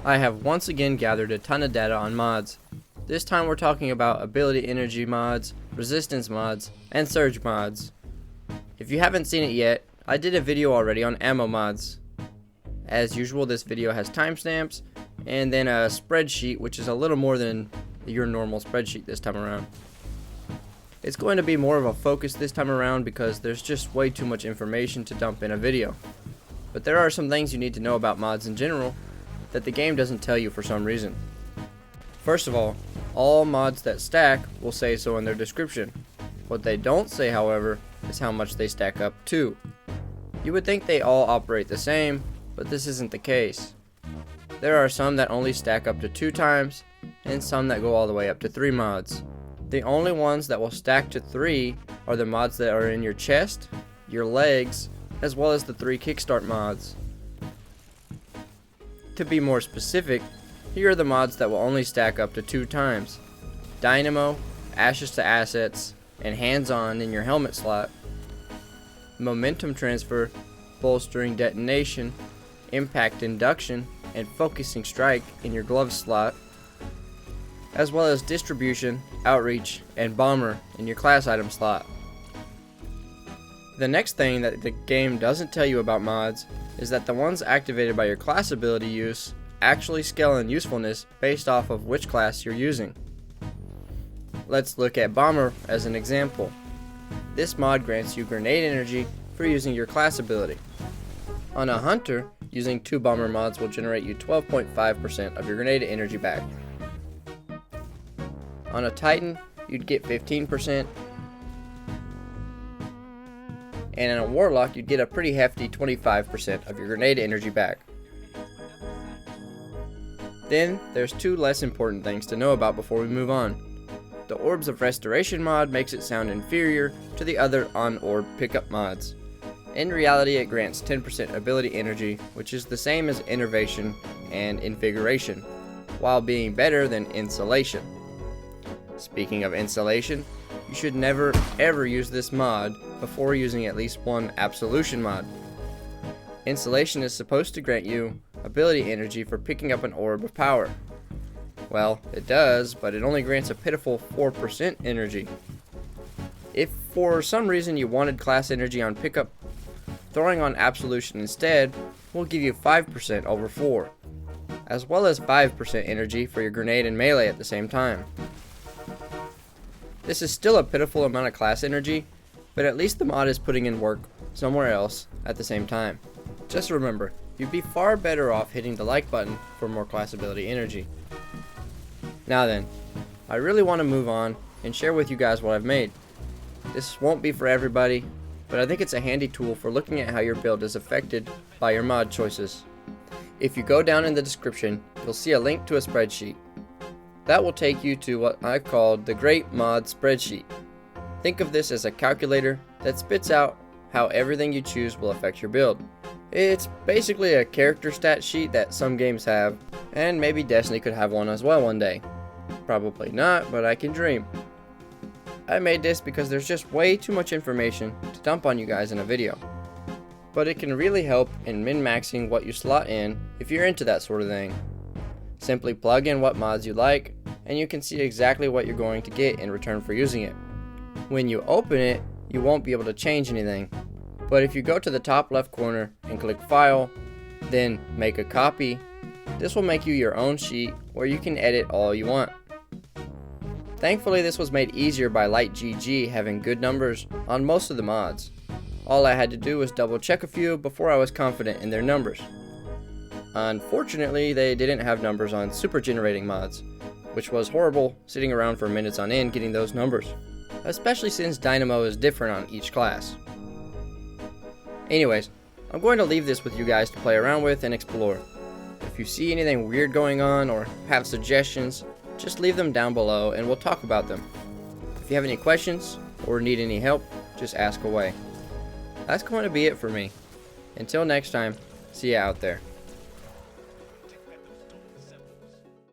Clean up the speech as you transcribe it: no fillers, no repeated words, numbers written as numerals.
I have once again gathered a ton of data on mods. This time we're talking about ability energy mods, resistance mods, and surge mods. If you haven't seen it yet, I did a video already on ammo mods. As usual, this video has timestamps and then a spreadsheet, which is a little more than your normal spreadsheet this time around. It's going to be more of a focus this time around because there's just way too much information to dump in a video. But there are some things you need to know about mods in general that the game doesn't tell you for some reason. First of all mods that stack will say so in their description. What they don't say, however, is how much they stack up to. You would think they all operate the same, but this isn't the case. There are some that only stack up to 2 times, and some that go all the way up to 3 mods. The only ones that will stack to 3 are the mods that are in your chest, your legs, as well as the 3 Kickstart mods. To be more specific, here are the mods that will only stack up to 2 times. Dynamo, Ashes to Assets, and Hands-On in your helmet slot. Momentum Transfer, Bolstering Detonation, Impact Induction, and Focusing Strike in your glove slot, as well as Distribution, Outreach, and Bomber in your class item slot. The next thing that the game doesn't tell you about mods is that the ones activated by your class ability use actually scale in usefulness based off of which class you're using. Let's look at Bomber as an example. This mod grants you grenade energy for using your class ability. On a Hunter, using 2 Bomber mods will generate you 12.5% of your grenade energy back. On a Titan, you'd get 15%, and in a Warlock, you'd get a pretty hefty 25% of your grenade energy back. Then, there's 2 less important things to know about before we move on. The Orbs of Restoration mod makes it sound inferior to the other on-orb pickup mods. In reality, it grants 10% ability energy, which is the same as Innervation and Invigoration, while being better than Insulation. Speaking of Insulation, you should never ever use this mod before using at least one Absolution mod. Insulation is supposed to grant you ability energy for picking up an orb of power. Well, it does, but it only grants a pitiful 4% energy. If for some reason you wanted class energy on pickup, throwing on Absolution instead will give you 5% over 4, as well as 5% energy for your grenade and melee at the same time. This is still a pitiful amount of class energy, but at least the mod is putting in work somewhere else at the same time. Just remember, you'd be far better off hitting the like button for more class ability energy. Now then, I really want to move on and share with you guys what I've made. This won't be for everybody, but I think it's a handy tool for looking at how your build is affected by your mod choices. If you go down in the description, you'll see a link to a spreadsheet. That will take you to what I've called the Great Mod Spreadsheet. Think of this as a calculator that spits out how everything you choose will affect your build. It's basically a character stat sheet that some games have, and maybe Destiny could have one as well one day. Probably not, but I can dream. I made this because there's just way too much information to dump on you guys in a video. But it can really help in min-maxing what you slot in if you're into that sort of thing. Simply plug in what mods you like, and you can see exactly what you're going to get in return for using it. When you open it, you won't be able to change anything. But if you go to the top left corner and click File, then Make a Copy, this will make you your own sheet where you can edit all you want. Thankfully, this was made easier by LightGG having good numbers on most of the mods. All I had to do was double check a few before I was confident in their numbers. Unfortunately, they didn't have numbers on super generating mods, which was horrible sitting around for minutes on end getting those numbers, especially since Dynamo is different on each class. Anyways, I'm going to leave this with you guys to play around with and explore. If you see anything weird going on or have suggestions, just leave them down below and we'll talk about them. If you have any questions or need any help, just ask away. That's going to be it for me. Until next time, see ya out there.